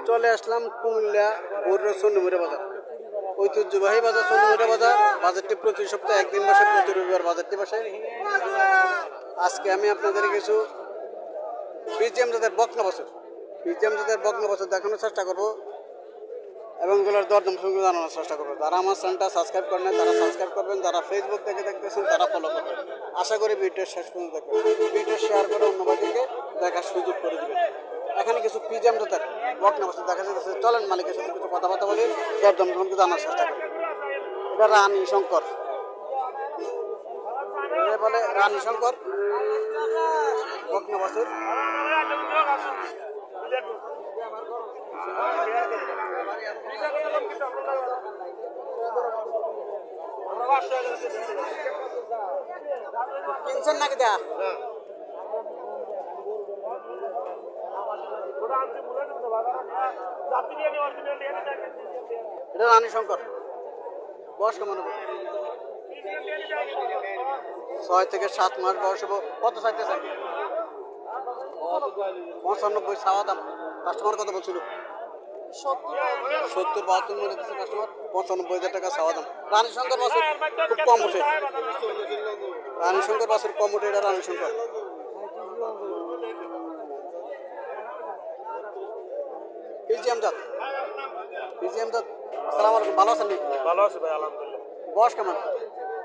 চলে আসলাম কুমিল্লা বড়ুয়া চন্ডীমুড়া বাজার, ঐতিহ্যবাহী বাজার চন্ডীমুড়া বাজার। বাজারটি প্রতি সপ্তাহে একদিন বসে, প্রতি রবিবার বাজারটি বসে। আজকে আমি আপনাদের কিছু বিজিএম জাতের বকনা বছর দেখানোর চেষ্টা করবো এবং এগুলোর দরদাম সঙ্গে জানানোর চেষ্টা করবো। যারা আমার চ্যানেলটা সাবস্ক্রাইব করেন তারা সাবস্ক্রাইব করবেন, যারা ফেসবুক থেকে দেখতেছেন তারা ফলো করবেন। আশা করি ভিডিও শেষ পর্যন্ত দেখবেন, ভিডিও শেয়ার করে অন্যবাদীকে দেখার সুযোগ করে দেবেন। এখানে কিছু পিজিএম জাতের বকনা বছর দেখা যাচ্ছে। চলেন মালিকের সাথে কিছু কথাবার্তা বলি, দরদাম সঙ্গে জানার চেষ্টা করি। এটা রানী শঙ্কর বলে, রানী শঙ্কর বকনা বছর। কিনছেন নাকি দেয়া? এটা রানী শঙ্কর, বয়স কেমন হবে? 6 থেকে 7 মাস বয়স হবে। কত চাইতেছেন? 95 চাওয়া দাম। কাস্টমার কত বলছিল? 70-72 মনে দিচ্ছে কাস্টমার। 95,000 টাকা চাওয়া দাম। রানী শঙ্কর বাছুর খুব কম ওঠে, রানী শঙ্কর বাছুর কম ওঠে। এটা রানী শঙ্কর পিজিএম জাত। আসসালামু আলাইকুম, ভালো আছেন? ভালো আছে ভাই, আলহামদুলিল্লাহ। বয়স কেমন?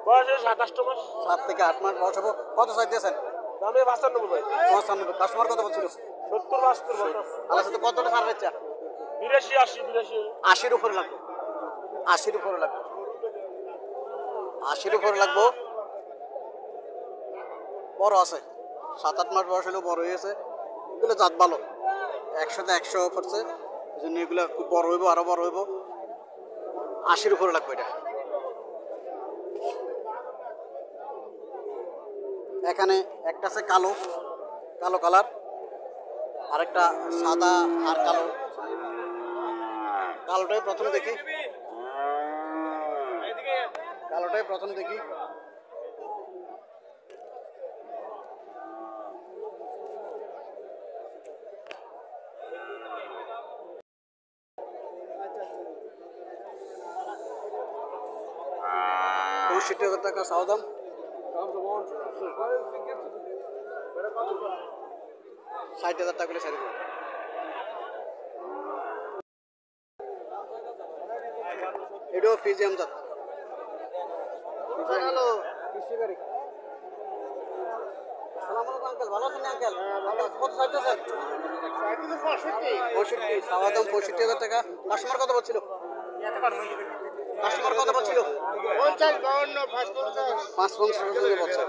বয়স 27 মাস। 7 থেকে 8 মাস বয়স হবে। কত চাইতেছেন? দামে 95 ভাই। 95। কাস্টমার কত বলছিল? 70-72 আল্লাহ সাথে কত ছাড় দিচ্ছে? 82-80 80-র উপরে লাগবে। 80-র উপরে লাগবে। 80-র উপরে লাগবো। বড় আছে, 7-8 মাস বয়স হলেও বড় হয়েছে। এগুলো জাত ভালো, 100তে 100 পড়ছে। এই জন্য এগুলো খুব বড় হইব, আরো বড় হইব। 80-র উপরে লাগবে এটা। এখানে একটা আছে কালো কালার, আরেকটা সাদা আর কালো। কালোটাই প্রথম দেখি। $65,000 টাকা চাওয়া দাম। 60,000 টাকা করে ছাড়ি দেবো। এটাও পিজিএম জাত। আসসালামু আলাইকুম আঙ্কেল, ভালো আছেন আঙ্কেল? কত চাইতেছেন? 65 চাওয়া দাম। 65,000 টাকা। কাস্টমার কত বলছিল? 5-50 বলছে।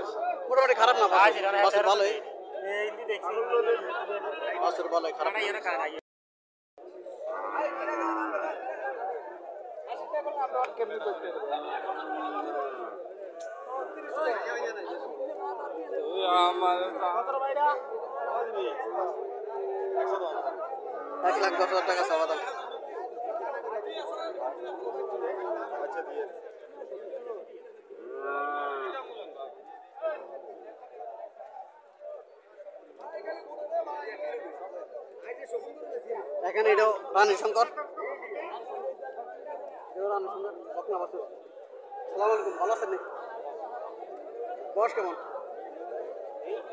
মোটামুটি খারাপ না, বাছুর ভালোই। বাছুর ভালোই, খারাপ না। $1,10,000 টাকা চাওয়া দাম। এখানে এটাও রানী শঙ্কর। বকনা বাছুর। আসসালামু আলাইকুম, ভালো আছেন? বয়স কেমন?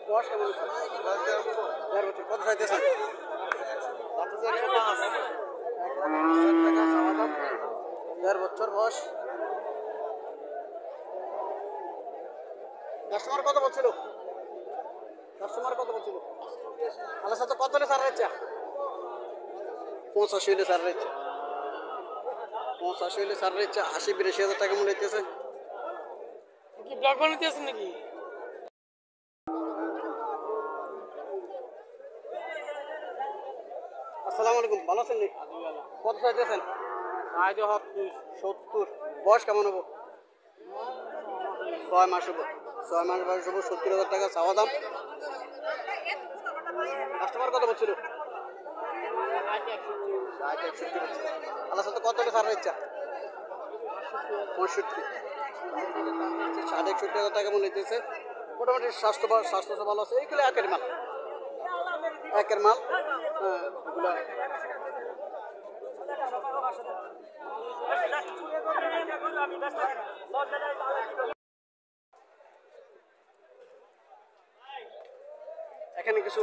1.5 বছর। কত চাইতেছেন? 1,05,000 বছর বয়স। কাস্টমার কত বলছিল? আল্লাহ সাথে কত হলে ছাড় রয়েছে? 85 হলে ছাড় রয়েছে। 80-82,000 টাকা মনে হইতেছে। নাকি? আসসালামু আলাইকুম, ভালো আছেন? কত চাইতেছেন? 70। বয়স কেমন হবো? 6 মাস হবো। 6 মাস বয়স হবো। 70,000 টাকা চাওয়া দাম। কাস্টমার কত বলছিল? 60-61 বলছে। আল্লাহ সাথে কত ছাড়ার ইচ্ছা? 65। 60-61,000 টাকা মনে হইতেছে। মোটামুটি স্বাস্থ্য ভালো আছে। এইগুলো একের মাল। একের মাল এগুলো এখানে কিছু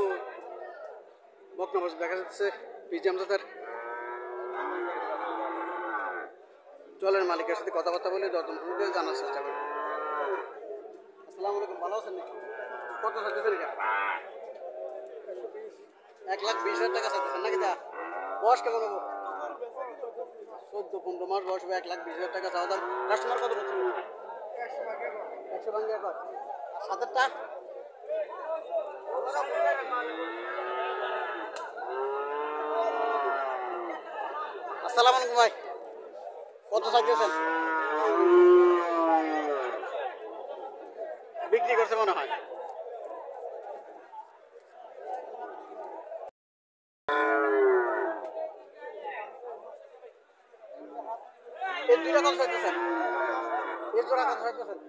বকনাবাজ দেখা যাচ্ছে পিজিএম জাতের। জলের মালিকের সাথে কথাবার্তা বলে দরদাম জানার চেষ্টা করি। আসসালামু আলাইকুম, ভালো আছেন নাকি? কত চাইতেছেন এটা? 1,20,000 টাকা চাইতেছেন নাকি? দা বয়স কেমন হবো? 14-15 মাস বয়স হবে। 1,20,000 টাকা চাওয়া দাম। কাস্টমার কত বলছিল? 100 ভাঙ্গি একবার। আর 7টা আসসালামু আলাইকুম ভাই, কত চাইতেছেন? বিক্রি করছে মনে হয়। এর দুইটা কত চাইতেছেন? এর জোড়া কত চাইতেছেন?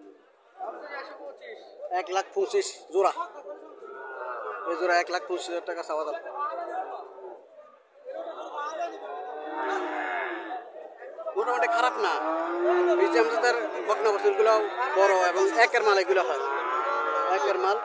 1,25,000 জোড়া। এই জোড়া 1,25,000 টাকা চাওয়া দাম। মোটামুটি খারাপ না। বিজিএম জাতের বকনা বছরগুলো বড় এবং একের মাল এগুলো হয়। একের মাল